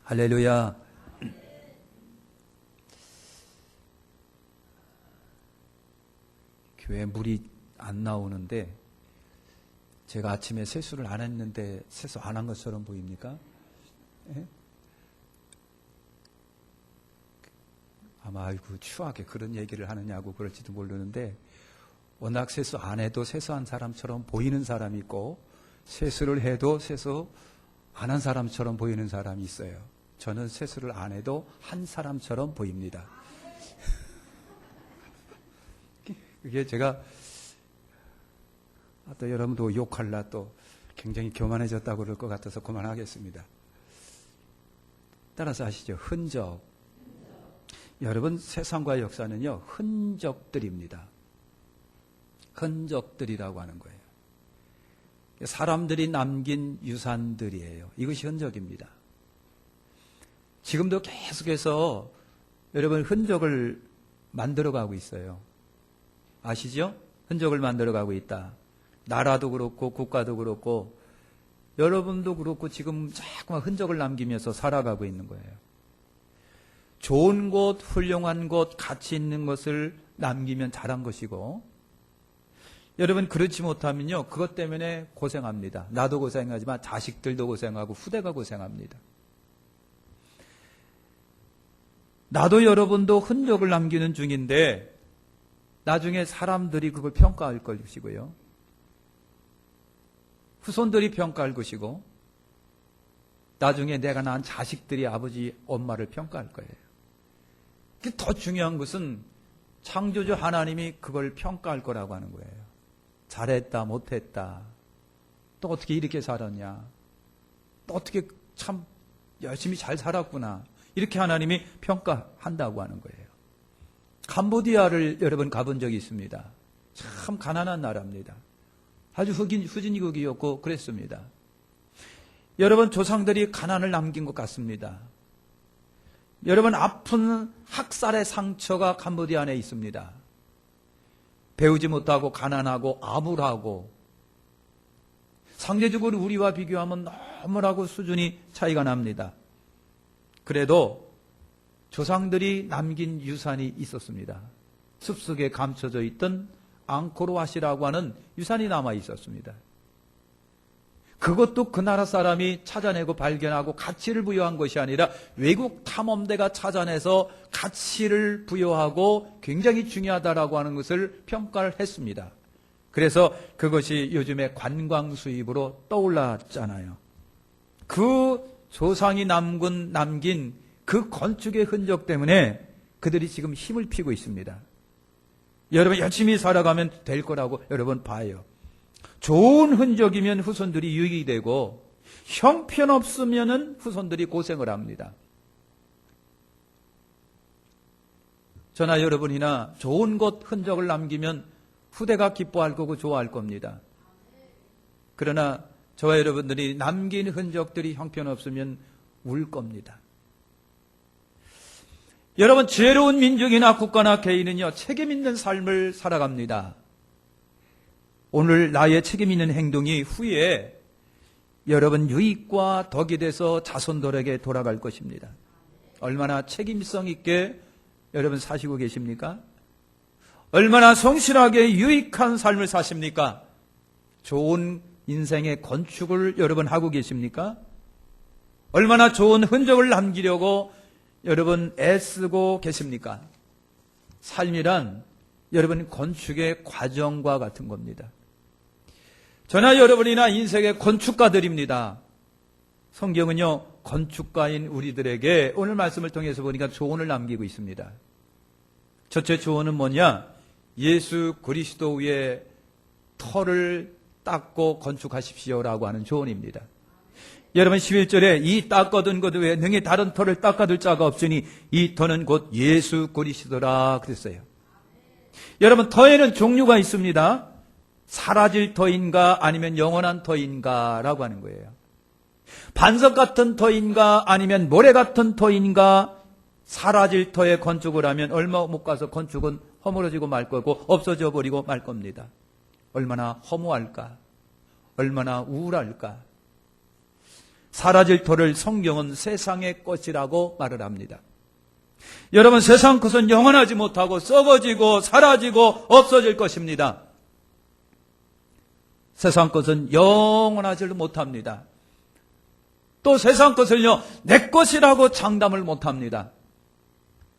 할렐루야. 교회 물이 안 나오는데 제가 아침에 세수를 안 했는데 세수 안 한 것처럼 보입니까? 예? 아마 아이고 추하게 그런 얘기를 하느냐고 그럴지도 모르는데 워낙 세수 안 해도 세수한 사람처럼 보이는 사람이 있고 세수를 해도 세수 안 한 사람처럼 보이는 사람이 있어요. 저는 세수를 안 해도 한 사람처럼 보입니다. 그게 제가 또 여러분도 욕할라 또 굉장히 교만해졌다고 그럴 것 같아서 그만하겠습니다. 따라서 아시죠? 흔적. 여러분 세상과 역사는요 흔적들입니다. 흔적들이라고 하는 거예요. 사람들이 남긴 유산들이에요. 이것이 흔적입니다. 지금도 계속해서 여러분 흔적을 만들어가고 있어요. 아시죠? 흔적을 만들어가고 있다. 나라도 그렇고 국가도 그렇고 여러분도 그렇고 지금 자꾸만 흔적을 남기면서 살아가고 있는 거예요. 좋은 곳, 훌륭한 곳, 가치 있는 것을 남기면 잘한 것이고 여러분 그렇지 못하면요 그것 때문에 고생합니다. 나도 고생하지만 자식들도 고생하고 후대가 고생합니다. 나도 여러분도 흔적을 남기는 중인데 나중에 사람들이 그걸 평가할 것이고요. 후손들이 평가할 것이고 나중에 내가 낳은 자식들이 아버지, 엄마를 평가할 거예요. 더 중요한 것은 창조주 하나님이 그걸 평가할 거라고 하는 거예요. 잘했다, 못했다. 또 어떻게 이렇게 살았냐. 또 어떻게 참 열심히 잘 살았구나. 이렇게 하나님이 평가한다고 하는 거예요. 캄보디아를 여러분 가본 적이 있습니다. 참 가난한 나라입니다. 아주 후진국이었고 그랬습니다. 여러분 조상들이 가난을 남긴 것 같습니다. 여러분 아픈 학살의 상처가 캄보디아 안에 있습니다. 배우지 못하고 가난하고 암울하고 상대적으로 우리와 비교하면 너무나고 수준이 차이가 납니다. 그래도 조상들이 남긴 유산이 있었습니다. 숲속에 감춰져 있던 앙코르왓이라고 하는 유산이 남아 있었습니다. 그것도 그 나라 사람이 찾아내고 발견하고 가치를 부여한 것이 아니라 외국 탐험대가 찾아내서 가치를 부여하고 굉장히 중요하다라고 하는 것을 평가를 했습니다. 그래서 그것이 요즘에 관광 수입으로 떠올랐잖아요. 그 조상이 남긴 그 건축의 흔적 때문에 그들이 지금 힘을 피고 있습니다. 여러분 열심히 살아가면 될 거라고 여러분 봐요. 좋은 흔적이면 후손들이 유익이 되고 형편없으면 후손들이 고생을 합니다. 저나 여러분이나 좋은 곳 흔적을 남기면 후대가 기뻐할 거고 좋아할 겁니다. 그러나 저와 여러분들이 남긴 흔적들이 형편없으면 울 겁니다. 여러분 지혜로운 민족이나 국가나 개인은요 책임 있는 삶을 살아갑니다. 오늘 나의 책임 있는 행동이 후에 여러분 유익과 덕이 돼서 자손들에게 돌아갈 것입니다. 얼마나 책임성 있게 여러분 사시고 계십니까? 얼마나 성실하게 유익한 삶을 사십니까? 좋은 인생의 건축을 여러분 하고 계십니까? 얼마나 좋은 흔적을 남기려고 여러분 애쓰고 계십니까? 삶이란 여러분 건축의 과정과 같은 겁니다. 저나 여러분이나 인생의 건축가들입니다. 성경은요 건축가인 우리들에게 오늘 말씀을 통해서 보니까 조언을 남기고 있습니다. 첫째 조언은 뭐냐? 예수 그리스도 위에 터를 닦고 건축하십시오라고 하는 조언입니다. 여러분 11절에 이 닦아둔 것 외에 능히 다른 터를 닦아둘 자가 없으니 이 터는 곧 예수 그리스도라 그랬어요. 여러분 터에는 종류가 있습니다. 사라질 터인가 아니면 영원한 터인가 라고 하는 거예요. 반석 같은 터인가 아니면 모래 같은 터인가. 사라질 터에 건축을 하면 얼마 못 가서 건축은 허물어지고 말 거고 없어져 버리고 말 겁니다. 얼마나 허무할까, 얼마나 우울할까. 사라질 터를 성경은 세상의 것이라고 말을 합니다. 여러분, 세상 것은 영원하지 못하고 썩어지고 사라지고 없어질 것입니다. 세상 것은 영원하지 못합니다. 또 세상 것을요, 내 것이라고 장담을 못합니다.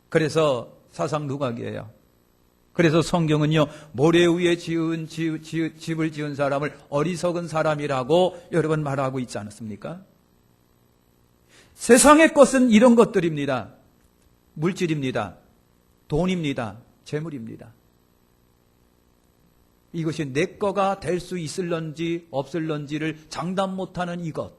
그래서 사상 누각이에요. 그래서 성경은요, 모래 위에 집을 지은 사람을 어리석은 사람이라고 여러 번 말하고 있지 않습니까? 세상의 것은 이런 것들입니다. 물질입니다. 돈입니다. 재물입니다. 이것이 내 거가 될 수 있을런지 없을런지를 장담 못하는 이것.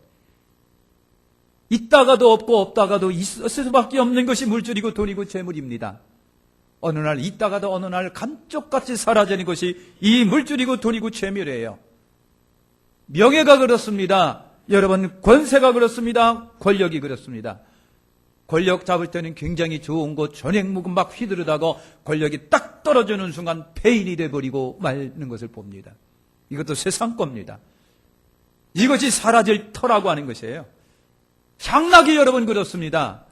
있다가도 없고 없다가도 있을 수밖에 없는 것이 물질이고 돈이고 재물입니다. 어느 날 있다가도 어느 날 감쪽같이 사라지는 것이 이 물질이고 돈이고 재물이에요. 명예가 그렇습니다. 여러분, 권세가 그렇습니다. 권력이 그렇습니다. 권력 잡을 때는 굉장히 좋은 것, 전횡무금 막 휘두르다가 권력이 딱 떨어지는 순간 폐인이 돼버리고 말는 것을 봅니다. 이것도 세상 겁니다. 이것이 사라질 터라고 하는 것이에요. 향락이 여러분 그렇습니다.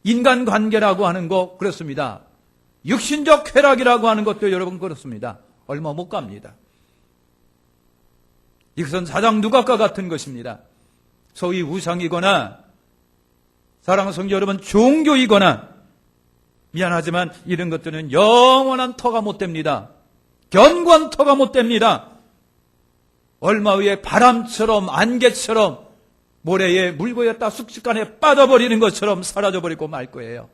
인간관계라고 하는 거 그렇습니다. 육신적 쾌락이라고 하는 것도 여러분 그렇습니다. 얼마 못 갑니다. 이것은 사장 누각과 같은 것입니다. 소위 우상이거나 사랑하는 성도 여러분, 종교이거나 미안하지만 이런 것들은 영원한 터가 못 됩니다. 견고한 터가 못 됩니다. 얼마 후에 바람처럼 안개처럼 모래에 물고였다 순식간에 빠져버리는 것처럼 사라져버리고 말 거예요.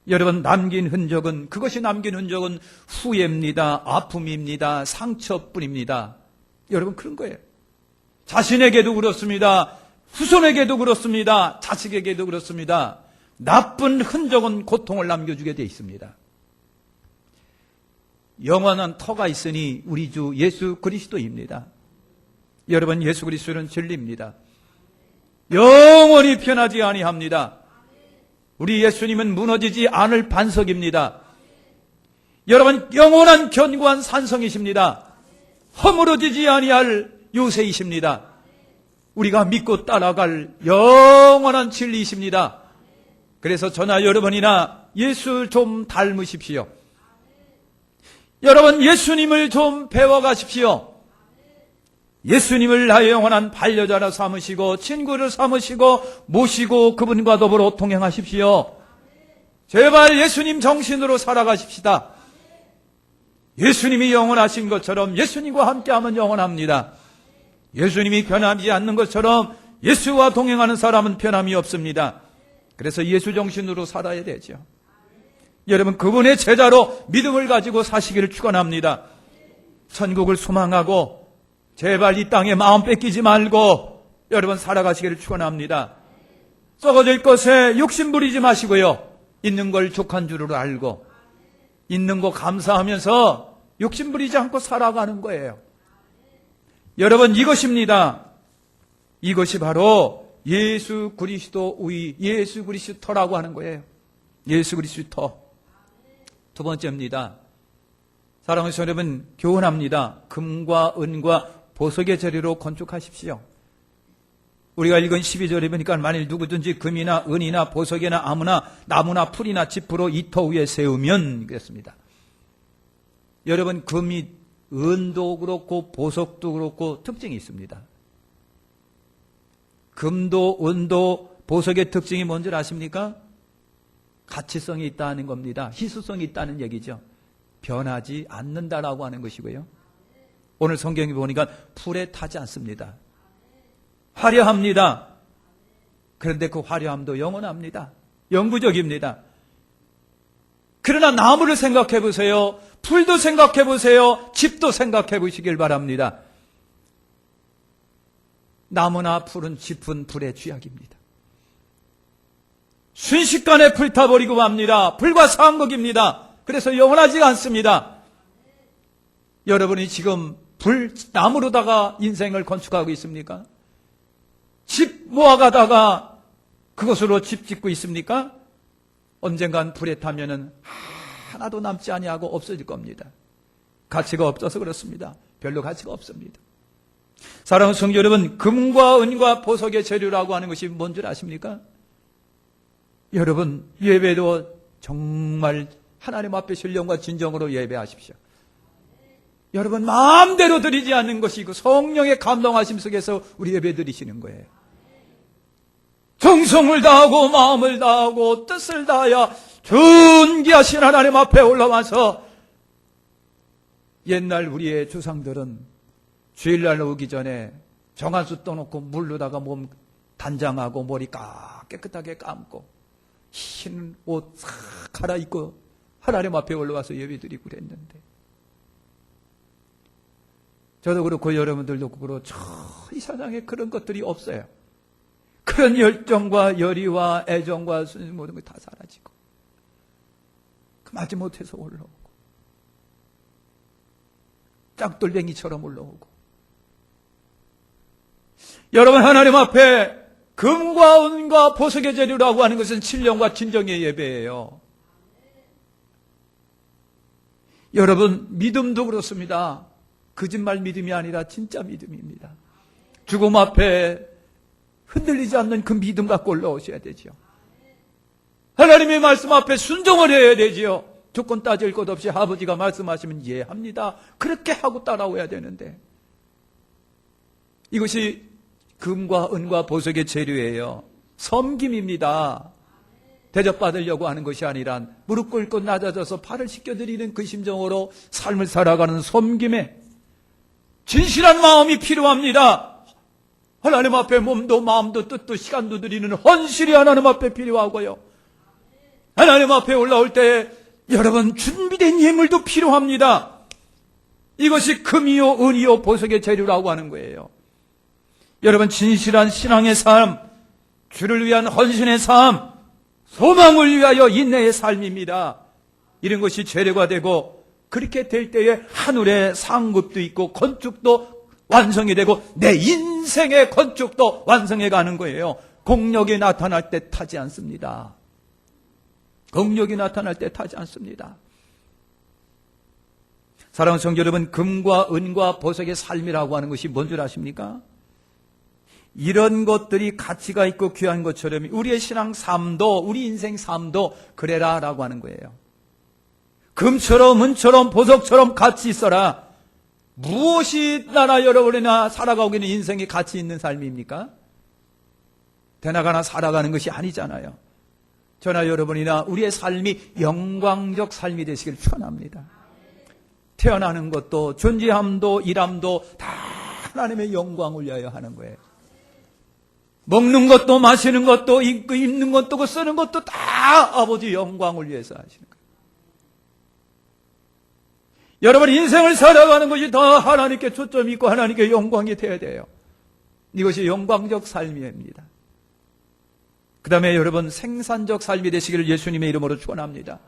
여러분, 남긴 흔적은, 그것이 남긴 흔적은 후회입니다. 아픔입니다. 상처뿐입니다. 여러분, 그런 거예요. 자신에게도 그렇습니다. 후손에게도 그렇습니다. 자식에게도 그렇습니다. 나쁜 흔적은 고통을 남겨주게 되어 있습니다. 영원한 터가 있으니 우리 주 예수 그리스도입니다. 여러분, 예수 그리스도는 진리입니다. 영원히 변하지 아니합니다. 우리 예수님은 무너지지 않을 반석입니다. 여러분, 영원한 견고한 산성이십니다. 허물어지지 아니할 요새이십니다. 우리가 믿고 따라갈 영원한 진리이십니다. 그래서 저나 여러분이나 예수 좀 닮으십시오. 여러분, 예수님을 좀 배워가십시오. 예수님을 나의 영원한 반려자라 삼으시고 친구를 삼으시고 모시고 그분과 더불어 동행하십시오. 제발 예수님 정신으로 살아가십시다. 예수님이 영원하신 것처럼 예수님과 함께하면 영원합니다. 예수님이 변하지 않는 것처럼 예수와 동행하는 사람은 변함이 없습니다. 그래서 예수 정신으로 살아야 되죠. 여러분, 그분의 제자로 믿음을 가지고 사시기를 축원합니다. 천국을 소망하고 제발 이 땅에 마음 뺏기지 말고 여러분 살아가시기를 축원합니다. 썩어질 것에 욕심 부리지 마시고요. 있는 걸 족한 줄을 알고 있는 거 감사하면서 욕심 부리지 않고 살아가는 거예요. 여러분, 이것입니다. 이것이 바로 예수 그리스도의 예수 그리스도라고 하는 거예요. 예수 그리스도. 두 번째입니다. 사랑하는 여러분, 교훈합니다. 금과 은과 보석의 재료로 건축하십시오. 우리가 읽은 12절에 보니까 만일 누구든지 금이나 은이나 보석이나 나무나 풀이나 지프로 이 터 위에 세우면 그랬습니다. 여러분, 금이 은도 그렇고 보석도 그렇고 특징이 있습니다. 금도 은도 보석의 특징이 뭔지 아십니까? 가치성이 있다는 겁니다. 희소성이 있다는 얘기죠. 변하지 않는다라고 하는 것이고요. 오늘 성경에 보니까 풀에 타지 않습니다. 화려합니다. 그런데 그 화려함도 영원합니다. 영구적입니다. 그러나 나무를 생각해 보세요. 풀도 생각해 보세요. 집도 생각해 보시길 바랍니다. 나무나 풀은 짚은 불의 쥐약입니다. 순식간에 불타버리고 맙니다. 불과 상극입니다. 그래서 영원하지가 않습니다. 여러분이 지금 나무로다가 인생을 건축하고 있습니까? 집 모아가다가 그것으로 집 짓고 있습니까? 언젠간 불에 타면은 하나도 남지 아니하고 없어질 겁니다. 가치가 없어서 그렇습니다. 별로 가치가 없습니다. 사랑하는 성도 여러분, 금과 은과 보석의 재료라고 하는 것이 뭔 줄 아십니까? 여러분, 예배도 정말 하나님 앞에 신령과 진정으로 예배하십시오. 여러분, 마음대로 드리지 않는 것이고 성령의 감동하심 속에서 우리 예배 드리시는 거예요. 정성을 다하고 마음을 다하고 뜻을 다하여 존귀하신 하나님 앞에 올라와서, 옛날 우리의 조상들은 주일날 오기 전에 정한수 떠놓고 물로다가 몸 단장하고 머리 깨끗하게 감고 흰 옷 싹 갈아입고 하나님 앞에 올라와서 예배드리고 그랬는데, 저도 그렇고 여러분들도 그렇고 이 세상에 그런 것들이 없어요. 그런 열정과 열의와 애정과 모든 게 다 사라지고 마지 못해서 올라오고 짝돌뱅이처럼 올라오고. 여러분, 하나님 앞에 금과 은과 보석의 재료라고 하는 것은 신령과 진정의 예배예요. 여러분, 믿음도 그렇습니다. 거짓말 믿음이 아니라 진짜 믿음입니다. 죽음 앞에 흔들리지 않는 그 믿음 갖고 올라오셔야 되죠. 하나님의 말씀 앞에 순종을 해야 되지요. 조건 따질 것 없이 아버지가 말씀하시면 이해합니다. 그렇게 하고 따라오야 되는데, 이것이 금과 은과 보석의 재료예요. 섬김입니다. 대접받으려고 하는 것이 아니라 무릎 꿇고 낮아져서 발을 씻겨드리는 그 심정으로 삶을 살아가는 섬김에 진실한 마음이 필요합니다. 하나님 앞에 몸도 마음도 뜻도 시간도 드리는 헌신이 하나님 앞에 필요하고요. 하나님 앞에 올라올 때 여러분, 준비된 예물도 필요합니다. 이것이 금이요 은이요 보석의 재료라고 하는 거예요. 여러분, 진실한 신앙의 삶, 주를 위한 헌신의 삶, 소망을 위하여 인내의 삶입니다. 이런 것이 재료가 되고, 그렇게 될 때에 하늘의 상급도 있고 건축도 완성이 되고 내 인생의 건축도 완성해 가는 거예요. 공력이 나타날 때 타지 않습니다. 공력이 나타날 때 타지 않습니다. 사랑하는 성도 여러분, 금과 은과 보석의 삶이라고 하는 것이 뭔 줄 아십니까? 이런 것들이 가치가 있고 귀한 것처럼 우리의 신앙 삶도, 우리 인생 삶도 그래라 라고 하는 거예요. 금처럼 은처럼 보석처럼 가치 있어라. 무엇이 나나 여러분이나 살아가고 있는 인생에 가치 있는 삶입니까? 되나가나 살아가는 것이 아니잖아요. 저나 여러분이나 우리의 삶이 영광적 삶이 되시길 축원합니다. 태어나는 것도 존재함도 일함도 다 하나님의 영광을 위하여 하는 거예요. 먹는 것도 마시는 것도 입는 것도 쓰는 것도 다 아버지 영광을 위해서 하시는 거예요. 여러분, 인생을 살아가는 것이 다 하나님께 초점이 있고 하나님께 영광이 되어야 돼요. 이것이 영광적 삶입니다. 그 다음에 여러분, 생산적 삶이 되시기를 예수님의 이름으로 축원합니다.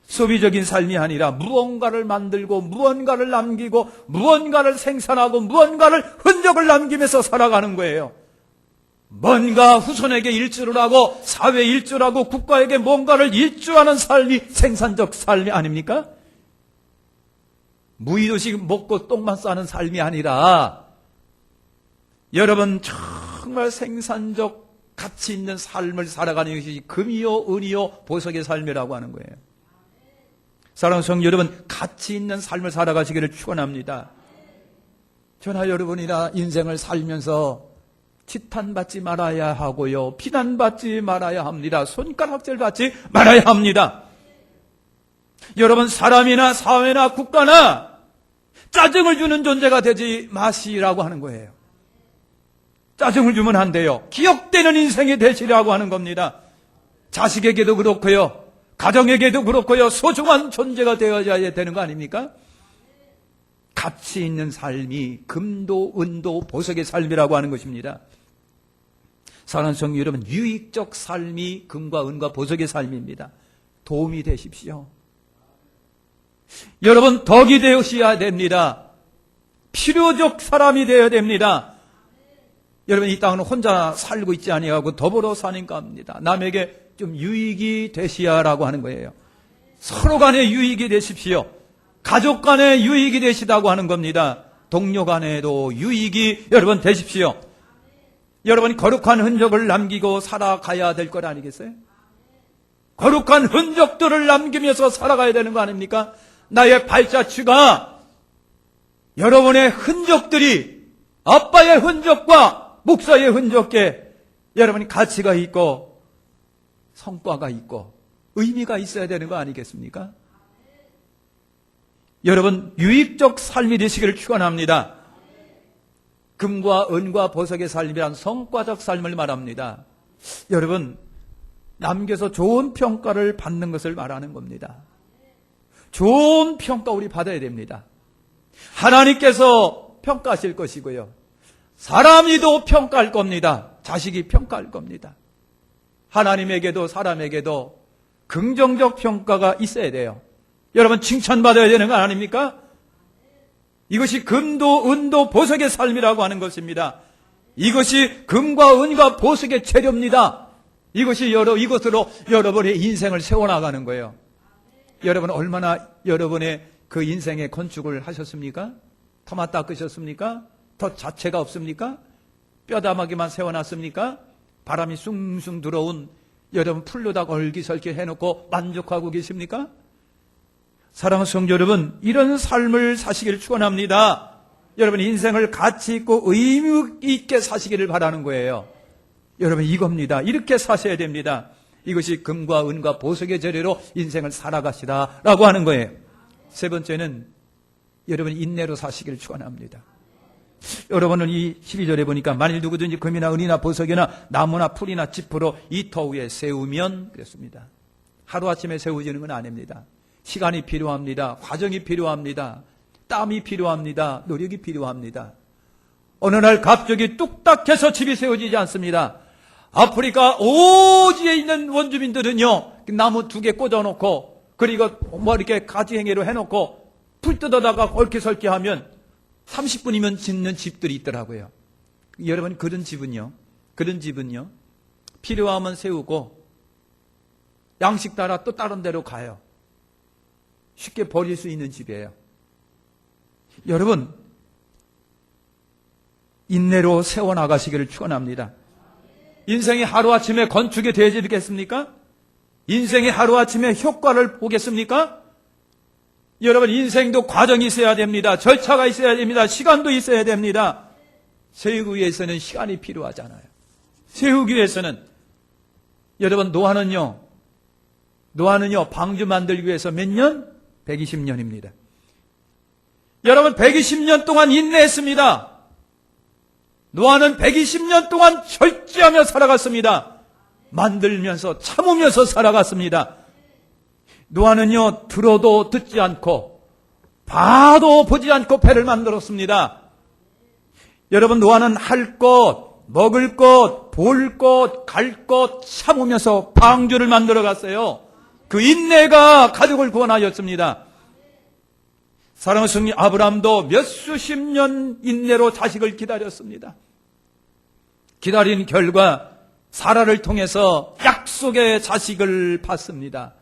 소비적인 삶이 아니라 무언가를 만들고 무언가를 남기고 무언가를 생산하고 무언가를 흔적을 남기면서 살아가는 거예요. 뭔가 후손에게 일주를 하고 사회에 일주를 하고 국가에게 뭔가를 일주하는 삶이 생산적 삶이 아닙니까? 무의도식 먹고 똥만 싸는 삶이 아니라 여러분, 정말 생산적 가치 있는 삶을 살아가는 것이 금이요 은이요 보석의 삶이라고 하는 거예요. 사랑하는 성도 여러분, 가치 있는 삶을 살아가시기를 축원합니다. 저나 여러분이나 인생을 살면서 치탄받지 말아야 하고요, 비난받지 말아야 합니다. 손가락질 받지 말아야 합니다. 여러분, 사람이나 사회나 국가나 짜증을 주는 존재가 되지 마시라고 하는 거예요. 짜증을 주면 안 돼요. 기억되는 인생이 되시라고 하는 겁니다. 자식에게도 그렇고요, 가정에게도 그렇고요, 소중한 존재가 되어야 되는 거 아닙니까? 가치 있는 삶이 금도 은도 보석의 삶이라고 하는 것입니다. 사랑하는 성도 여러분, 유익적 삶이 금과 은과 보석의 삶입니다. 도움이 되십시오. 여러분, 덕이 되어야 됩니다. 필요적 사람이 되어야 됩니다. 여러분, 이 땅은 혼자 살고 있지 아니하고 더불어 사니까 합니다. 남에게 좀 유익이 되시야라고 하는 거예요. 서로 간에 유익이 되십시오. 가족 간에 유익이 되시다고 하는 겁니다. 동료 간에도 유익이 여러분 되십시오. 여러분 거룩한 흔적을 남기고 살아가야 될 것 아니겠어요? 거룩한 흔적들을 남기면서 살아가야 되는 거 아닙니까? 나의 발자취가 여러분의 흔적들이 아빠의 흔적과 목사의 흔적에 여러분이 가치가 있고 성과가 있고 의미가 있어야 되는 거 아니겠습니까? 여러분 유익적 삶이 되시기를 축원합니다. 금과 은과 보석의 삶이란 성과적 삶을 말합니다. 여러분 남겨서 좋은 평가를 받는 것을 말하는 겁니다. 좋은 평가 우리 받아야 됩니다. 하나님께서 평가하실 것이고요. 사람이도 평가할 겁니다. 자식이 평가할 겁니다. 하나님에게도 사람에게도 긍정적 평가가 있어야 돼요. 여러분 칭찬받아야 되는 거 아닙니까? 이것이 금도 은도 보석의 삶이라고 하는 것입니다. 이것이 금과 은과 보석의 재료입니다. 이것으로 여러분의 인생을 세워나가는 거예요. 여러분 얼마나 여러분의 그 인생의 건축을 하셨습니까? 터마 닦으셨습니까? 더 자체가 없습니까? 뼈다마기만 세워놨습니까? 바람이 숭숭 들어온 여러분 풀로다 얼기설기 해놓고 만족하고 계십니까? 사랑하는 성도 여러분, 이런 삶을 사시기를 축원합니다. 여러분 인생을 가치 있고 의미 있게 사시기를 바라는 거예요. 여러분 이겁니다. 이렇게 사셔야 됩니다. 이것이 금과 은과 보석의 재료로 인생을 살아가시라라고 하는 거예요. 세 번째는 여러분 인내로 사시기를 축원합니다. 여러분은 이 12절에 보니까 만일 누구든지 금이나 은이나 보석이나 나무나 풀이나 지프로 이 터 위에 세우면 그랬습니다. 하루아침에 세워지는 건 아닙니다. 시간이 필요합니다. 과정이 필요합니다. 땀이 필요합니다. 노력이 필요합니다. 어느 날 갑자기 뚝딱해서 집이 세워지지 않습니다. 아프리카 오지에 있는 원주민들은요, 나무 2개 꽂아놓고, 그리고 뭐 이렇게 가지행위로 해놓고, 풀 뜯어다가 얽히설키 하면 30분이면 짓는 집들이 있더라고요. 여러분, 그런 집은요, 필요하면 세우고, 양식 따라 또 다른 데로 가요. 쉽게 버릴 수 있는 집이에요. 여러분, 인내로 세워나가시기를 축원합니다. 인생이 하루아침에 건축이 되어지겠습니까? 인생이 하루아침에 효과를 보겠습니까? 여러분 인생도 과정이 있어야 됩니다. 절차가 있어야 됩니다. 시간도 있어야 됩니다. 세우기 위해서는 시간이 필요하잖아요. 세우기 위해서는 여러분 노아는요 방주 만들기 위해서 몇 년? 120년입니다. 여러분 120년 동안 인내했습니다. 노아는 120년 동안 절제하며 살아갔습니다. 만들면서 참으면서 살아갔습니다. 노아는요 들어도 듣지 않고 봐도 보지 않고 배를 만들었습니다. 여러분 노아는 할 것, 먹을 것, 볼 것, 갈 것 참으면서 방주를 만들어 갔어요. 그 인내가 가족을 구원하였습니다. 사랑하는 성리 아브라함도 몇 수십 년 인내로 자식을 기다렸습니다. 기다린 결과 사라를 통해서 약속의 자식을 받습니다.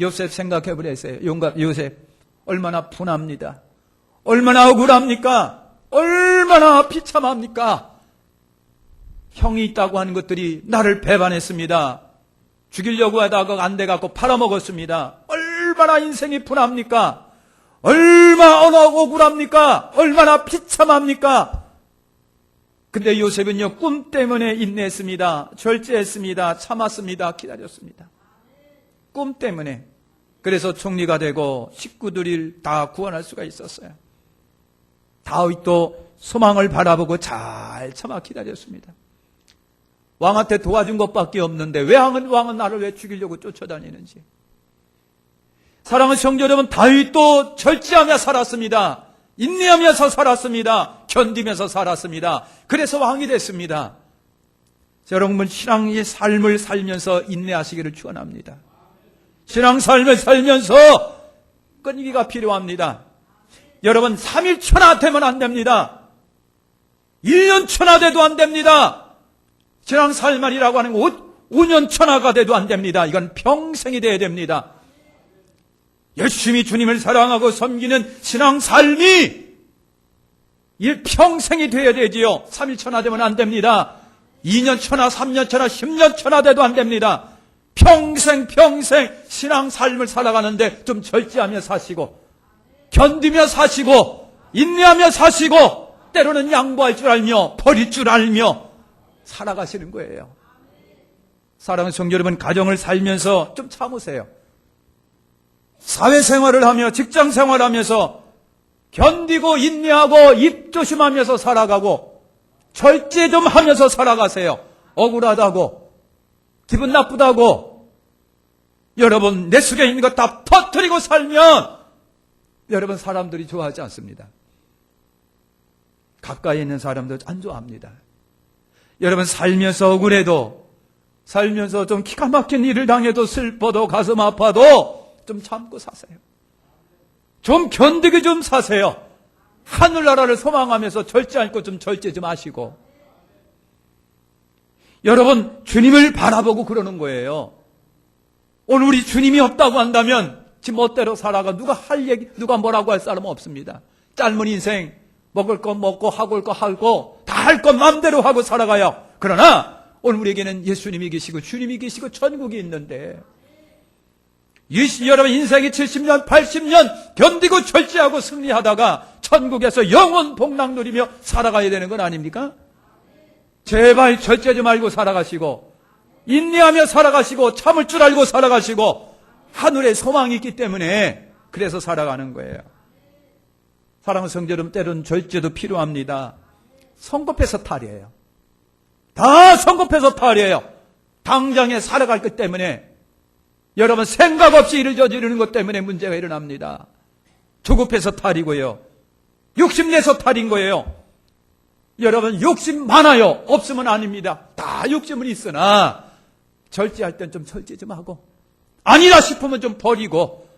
요셉 생각해 보세요. 요셉 얼마나 분합니다. 얼마나 억울합니까? 얼마나 비참합니까? 형이 있다고 하는 것들이 나를 배반했습니다. 죽이려고 하다가 안 돼갖고 팔아먹었습니다. 얼마나 인생이 분합니까? 얼마나 억울합니까? 얼마나 비참합니까? 근데 요셉은요 꿈 때문에 인내했습니다. 절제했습니다. 참았습니다. 기다렸습니다. 꿈 때문에. 그래서 총리가 되고 식구들을 다 구원할 수가 있었어요. 다윗도 소망을 바라보고 잘 참아 기다렸습니다. 왕한테 도와준 것밖에 없는데 왜 왕은 나를 왜 죽이려고 쫓아다니는지. 사랑하는 성도 여러분, 다윗도 절제하며 살았습니다. 인내하면서 살았습니다. 견디면서 살았습니다. 그래서 왕이 됐습니다. 여러분 신앙의 삶을 살면서 인내하시기를 축원합니다. 신앙 삶을 살면서 끈기가 필요합니다. 여러분 3일 천하 되면 안 됩니다. 1년 천하 돼도 안 됩니다. 신앙 삶이라고 하는 거 5년 천하가 돼도 안 됩니다. 이건 평생이 돼야 됩니다. 열심히 주님을 사랑하고 섬기는 신앙 삶이 일평생이 돼야 되지요. 3일 천하 되면 안 됩니다. 2년 천하, 3년 천하, 10년 천하 돼도 안 됩니다. 평생 신앙 삶을 살아가는데 좀 절제하며 사시고, 견디며 사시고, 인내하며 사시고, 때로는 양보할 줄 알며 버릴 줄 알며 살아가시는 거예요. 사랑하는 성도 여러분, 가정을 살면서 좀 참으세요. 사회생활을 하며 직장생활을 하면서 견디고 인내하고 입 조심하면서 살아가고 절제 좀 하면서 살아가세요. 억울하다고, 기분 나쁘다고, 여러분 내 속에 있는 것 다 터뜨리고 살면 여러분 사람들이 좋아하지 않습니다. 가까이 있는 사람들 안 좋아합니다. 여러분 살면서 억울해도, 살면서 좀 기가 막힌 일을 당해도, 슬퍼도 가슴 아파도 좀 참고 사세요. 좀 견디게 좀 사세요. 하늘나라를 소망하면서 절제 않고 좀 절제 좀 하시고. 여러분 주님을 바라보고 그러는 거예요. 오늘 우리 주님이 없다고 한다면 지 멋대로 살아가 누가 뭐라고 할 사람은 없습니다. 짧은 인생 먹을 거 먹고 하고 거 하고 다 할 것 마음대로 하고 살아가요. 그러나 오늘 우리에게는 예수님이 계시고 주님이 계시고 천국이 있는데, 여러분 인생이 70년 80년 견디고 절제하고 승리하다가 천국에서 영원 복락 누리며 살아가야 되는 건 아닙니까? 제발 절제 좀 알고 살아가시고, 인내하며 살아가시고, 참을 줄 알고 살아가시고, 하늘에 소망이 있기 때문에 그래서 살아가는 거예요. 사랑하는 성도 여러분, 때로는 절제도 필요합니다. 성급해서 탈이에요. 다 성급해서 탈이에요. 당장에 살아갈 것 때문에, 여러분 생각 없이 일을 저지르는 것 때문에 문제가 일어납니다. 조급해서 탈이고요. 욕심내서 탈인 거예요. 여러분 욕심 많아요. 없으면 아닙니다. 다 욕심은 있으나 절제할 땐 좀 절제 좀 하고, 아니라 싶으면 좀 버리고,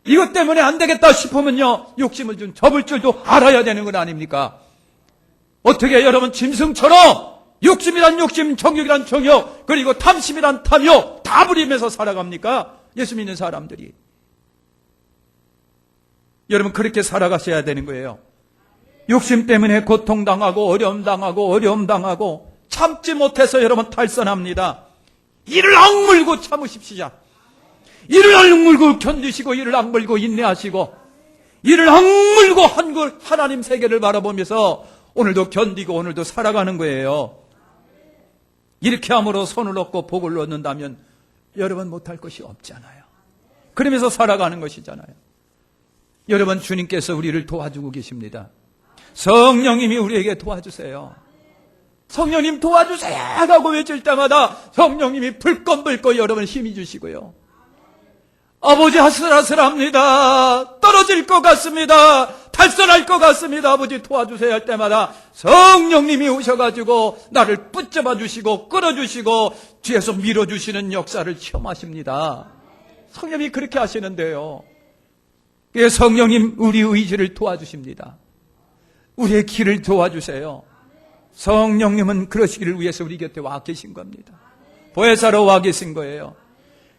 이것 때문에 안 되겠다 싶으면요 욕심을 좀 접을 줄도 알아야 되는 건 아닙니까? 어떻게 여러분 짐승처럼 욕심이란 욕심, 정욕이란 정욕, 그리고 탐심이란 탐욕 다 부리면서 살아갑니까? 예수 믿는 사람들이. 여러분 그렇게 살아가셔야 되는 거예요. 욕심 때문에 고통당하고 어려움당하고 참지 못해서 여러분 탈선합니다. 이를 악물고 참으십시오. 이를 악물고 견디시고, 이를 악물고 인내하시고, 이를 악물고 하나님 세계를 바라보면서 오늘도 견디고 오늘도 살아가는 거예요. 이렇게 함으로 선을 얻고 복을 얻는다면 여러분 못할 것이 없잖아요. 그러면서 살아가는 것이잖아요. 여러분 주님께서 우리를 도와주고 계십니다. 성령님이 우리에게 도와주세요. 성령님 도와주세요 하고 외칠 때마다 성령님이 불끈불끈 여러분 힘이 주시고요. 아버지 아슬아슬합니다. 떨어질 것 같습니다. 탈선할 것 같습니다. 아버지 도와주세요 할 때마다 성령님이 오셔가지고 나를 붙잡아 주시고 끌어주시고 뒤에서 밀어주시는 역사를 체험하십니다. 성령님이 그렇게 하시는데요. 성령님 우리 의지를 도와주십니다. 우리의 길을 도와주세요. 성령님은 그러시기를 위해서 우리 곁에 와 계신 겁니다. 보혜사로 와 계신 거예요.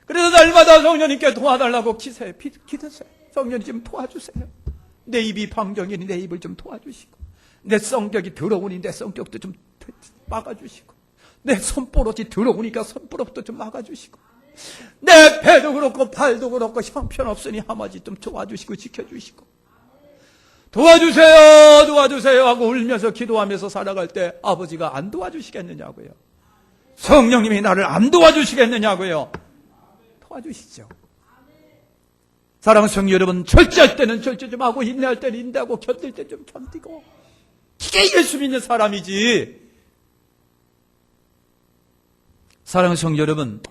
그래서 날마다 성령님께 도와달라고 기도하세요. 성령님 좀 도와주세요. 내 입이 방정이니 내 입을 좀 도와주시고, 내 성격이 더러우니 내 성격도 좀 막아주시고, 내 손버릇이 더러우니까 손버릇도 좀 막아주시고, 내 배도 그렇고 팔도 그렇고 형편없으니 한마디 좀 도와주시고 지켜주시고, 도와주세요 하고 울면서 기도하면서 살아갈 때 아버지가 안 도와주시겠느냐고요. 성령님이 나를 안 도와주시겠느냐고요. 도와주시죠. 사랑하는 성도 여러분, 절제할 때는 절제 좀 하고, 인내할 때는 인내하고, 견딜 때 좀 견디고, 이게 예수 믿는 사람이지. 사랑하는 성도 여러분,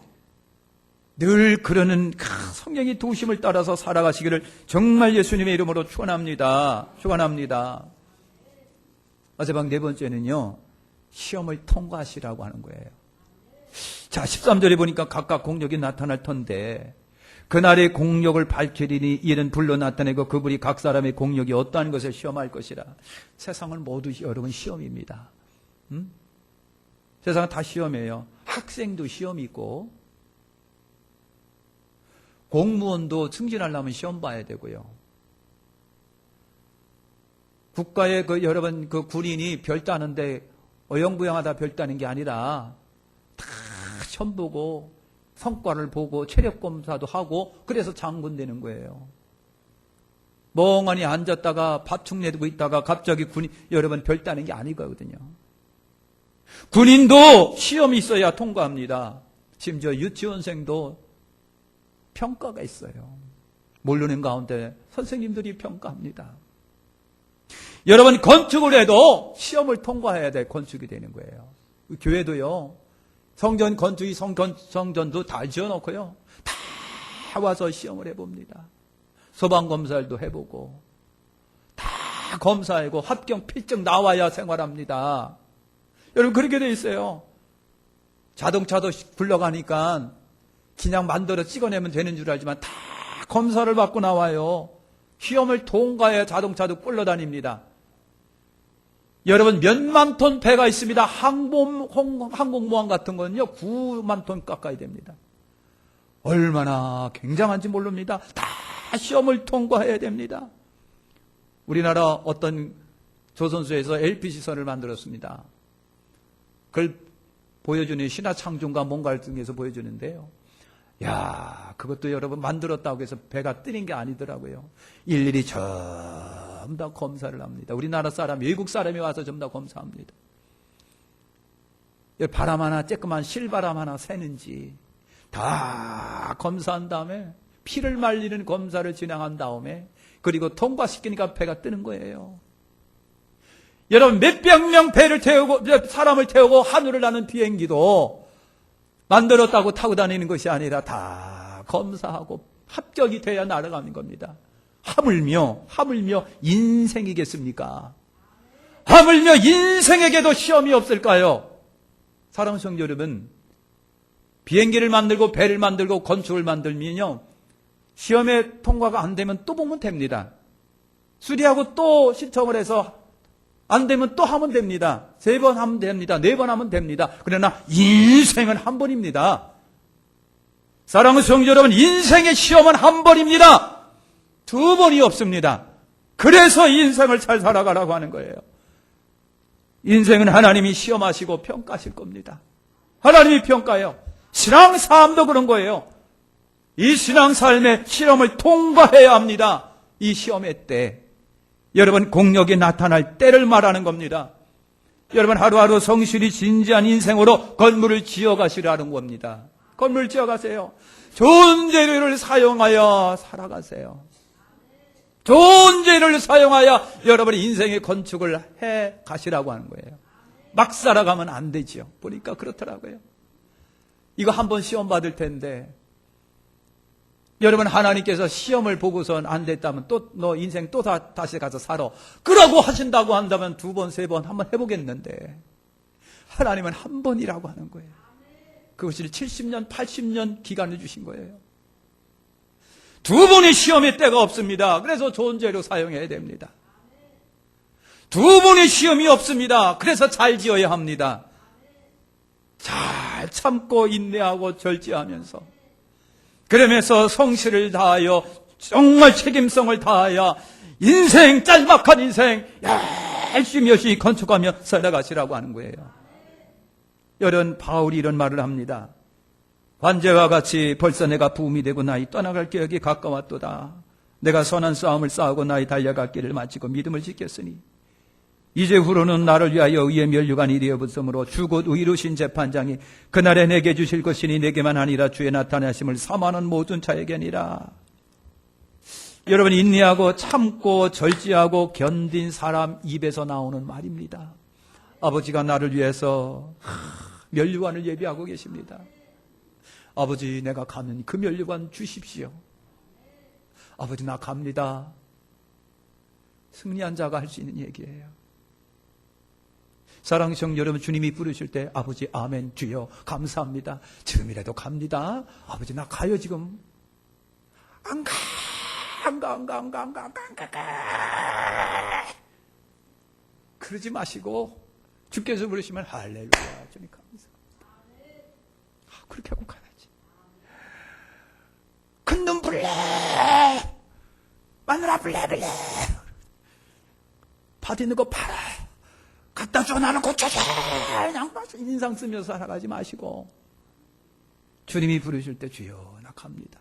늘 그러는 성령의 도심을 따라서 살아가시기를 정말 예수님의 이름으로 축원합니다. 어제방 네 번째는요, 시험을 통과하시라고 하는 거예요. 자, 13절에 보니까 각각 공력이 나타날 텐데, 그날의 공력을 밝히리니 이는 불로 나타내고 그 불이 각 사람의 공력이 어떠한 것을 시험할 것이라. 세상은 모두 여러분 시험입니다. 세상은 다 시험이에요. 학생도 시험이 있고, 공무원도 승진하려면 시험 봐야 되고요. 국가의 여러분 군인이 별 따는데 어영부영하다 별 따는 게 아니라 다 시험 보고 성과를 보고 체력 검사도 하고 그래서 장군 되는 거예요. 멍하니 앉았다가 밥축 내두고 있다가 갑자기 여러분 별 따는 게 아니거든요. 군인도 시험이 있어야 통과합니다. 심지어 유치원생도 평가가 있어요. 모르는 가운데 선생님들이 평가합니다. 여러분 건축을 해도 시험을 통과해야 돼 건축이 되는 거예요. 교회도요. 성전 건축이 성전도 다 지어놓고요. 다 와서 시험을 해봅니다. 소방검사도 해보고 다 검사하고 합격 필증 나와야 생활합니다. 여러분 그렇게 돼 있어요. 자동차도 굴러가니까 그냥 만들어 찍어내면 되는 줄 알지만 다 검사를 받고 나와요. 시험을 통과해야 자동차도 굴러다닙니다. 여러분 몇만 톤 배가 있습니다. 항공모함 같은 건요 9만 톤 가까이 됩니다. 얼마나 굉장한지 모릅니다. 다 시험을 통과해야 됩니다. 우리나라 어떤 조선소에서 LPG선을 만들었습니다. 그걸 보여주는 신화창조가 뭔가를 통해서 보여주는데요. 야, 그것도 여러분 만들었다고 해서 배가 뜨는 게 아니더라고요. 일일이 전부 다 검사를 합니다. 우리나라 사람, 외국 사람이 와서 전부 다 검사합니다. 바람 하나, 쬐끄만 실바람 하나 새는지 다 검사한 다음에 피를 말리는 검사를 진행한 다음에 그리고 통과시키니까 배가 뜨는 거예요. 여러분 몇백 명 배를 태우고 사람을 태우고 하늘을 나는 비행기도 만들었다고 타고 다니는 것이 아니라 다 검사하고 합격이 돼야 날아가는 겁니다. 하물며 인생이겠습니까? 하물며 인생에게도 시험이 없을까요? 사랑하는 성도 여러분, 비행기를 만들고 배를 만들고 건축을 만들면요 시험에 통과가 안 되면 또 보면 됩니다. 수리하고 또 신청을 해서 안 되면 또 하면 됩니다. 3번 하면 됩니다. 4번 하면 됩니다. 그러나 인생은 한 번입니다. 사랑하는 성도 여러분, 인생의 시험은 한 번입니다. 2번이 없습니다. 그래서 인생을 잘 살아가라고 하는 거예요. 인생은 하나님이 시험하시고 평가하실 겁니다. 하나님이 평가해요. 신앙 삶도 그런 거예요. 이 신앙 삶의 시험을 통과해야 합니다. 이 시험의 때 여러분 공력이 나타날 때를 말하는 겁니다. 여러분 하루하루 성실히 진지한 인생으로 건물을 지어가시라는 겁니다. 건물 지어가세요. 좋은 재료를 사용하여 살아가세요. 좋은 재료를 사용하여 여러분의 인생의 건축을 해 가시라고 하는 거예요. 막 살아가면 안 되죠. 보니까 그렇더라고요. 이거 한번 시험 받을 텐데 여러분 하나님께서 시험을 보고선 안 됐다면 또 너 인생 또 다시 가서 살아. 그러고 하신다고 한다면 2번, 3번 한번 해보겠는데 하나님은 한 번이라고 하는 거예요. 그것을 70년, 80년 기간을 주신 거예요. 2번의 시험의 때가 없습니다. 그래서 좋은 재료 사용해야 됩니다. 2번의 시험이 없습니다. 그래서 잘 지어야 합니다. 잘 참고 인내하고 절제하면서 그러면서 성실을 다하여 정말 책임성을 다하여 인생 짤막한 인생 열심히 건축하며 살아가시라고 하는 거예요. 여러분 바울이 이런 말을 합니다. 관제와 같이 벌써 내가 부음이 되고 나의 떠나갈 계획이 가까웠도다. 내가 선한 싸움을 싸우고 나의 달려갈 길을 마치고 믿음을 지켰으니 이제 후로는 나를 위하여 의의 면류관이 되어붙으므로 주 곧 의로우신 재판장이 그날에 내게 주실 것이니 내게만 아니라 주의 나타나심을 사모하는 모든 자에게니라. 여러분 인내하고 참고 절제하고 견딘 사람 입에서 나오는 말입니다. 아버지가 나를 위해서 면류관을 예비하고 계십니다. 아버지 내가 가는 그 면류관 주십시오. 아버지 나 갑니다. 승리한 자가 할 수 있는 얘기예요. 사랑하는 성도 여러분, 주님이 부르실 때 아버지 아멘 주여 감사합니다. 지금이라도 갑니다. 아버지 나 가요 지금. 안 가. 그러지 마시고 주께서 부르시면 할렐루야 주님 감사합니다. 그렇게 하고 가야지. 큰 눈 불래 마누라 불래 아파트 있는 거 팔아. 갖다 줘. 나는 고쳐줘. 그냥 인상 쓰면서 살아가지 마시고 주님이 부르실 때 주여 나 갑니다.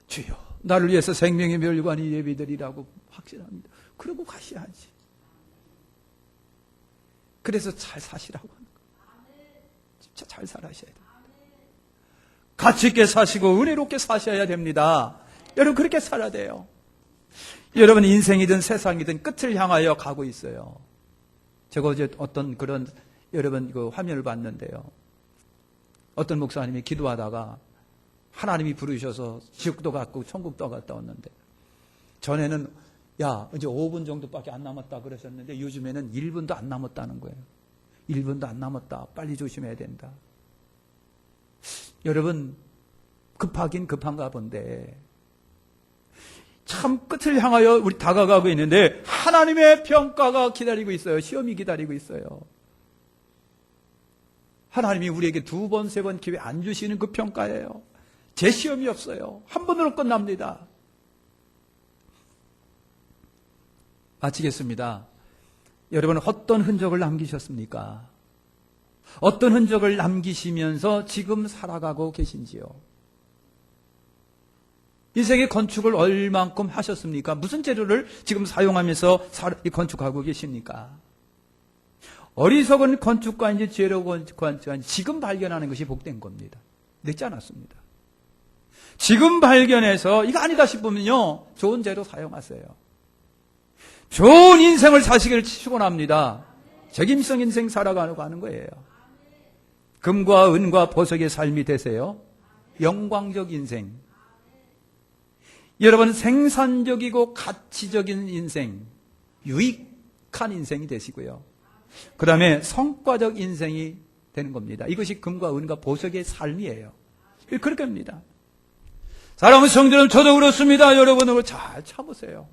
주여 나를 위해서 생명의 멸관이 예비되리라고 확신합니다. 그러고 가셔야지. 그래서 잘 사시라고 하는 거예요. 진짜 잘 살아셔야 돼요. 가치 있게 사시고 은혜롭게 사셔야 됩니다. 여러분 그렇게 살아야 돼요. 여러분 인생이든 세상이든 끝을 향하여 가고 있어요. 제가 어제 어떤 그런 여러분 그 화면을 봤는데요. 어떤 목사님이 기도하다가 하나님이 부르셔서 지옥도 갔고 천국도 갔다 왔는데 전에는 야 이제 5분 정도밖에 안 남았다 그러셨는데 요즘에는 1분도 안 남았다는 거예요. 1분도 안 남았다. 빨리 조심해야 된다. 여러분 급하긴 급한가 본데 참 끝을 향하여 우리 다가가고 있는데 하나님의 평가가 기다리고 있어요. 시험이 기다리고 있어요. 하나님이 우리에게 2번, 3번 기회 안 주시는 그 평가예요. 제 시험이 없어요. 한 번으로 끝납니다. 마치겠습니다. 여러분 어떤 흔적을 남기셨습니까? 어떤 흔적을 남기시면서 지금 살아가고 계신지요? 인생의 건축을 얼만큼 하셨습니까? 무슨 재료를 지금 사용하면서 건축하고 계십니까? 어리석은 건축가인지 지혜로운 건축가인지 지금 발견하는 것이 복된 겁니다. 늦지 않았습니다. 지금 발견해서 이거 아니다 싶으면요 좋은 재료 사용하세요. 좋은 인생을 사시기를 축원합니다. 책임성 인생 살아가는 거예요. 금과 은과 보석의 삶이 되세요. 영광적 인생. 여러분 생산적이고 가치적인 인생, 유익한 인생이 되시고요. 그 다음에 성과적 인생이 되는 겁니다. 이것이 금과 은과 보석의 삶이에요. 그렇게 합니다. 사랑하는 성도님, 저도 그렇습니다. 여러분은 잘 참으세요.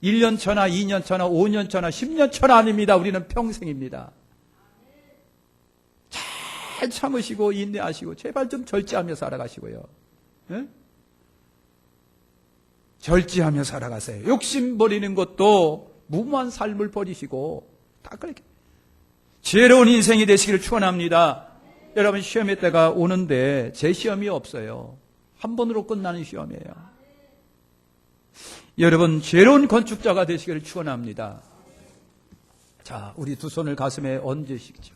1년 차나 2년 차나 5년 차나 10년 차나 아닙니다. 우리는 평생입니다. 잘 참으시고 인내하시고 제발 좀 절제하며 살아가시고요. 네? 절제하며 살아가세요. 욕심 버리는 것도 무모한 삶을 버리시고 다 그렇게 지혜로운 인생이 되시기를 축원합니다. 여러분 시험의 때가 오는데 제 시험이 없어요. 한 번으로 끝나는 시험이에요. 여러분 지혜로운 건축자가 되시기를 축원합니다. 자, 우리 두 손을 가슴에 얹으시죠.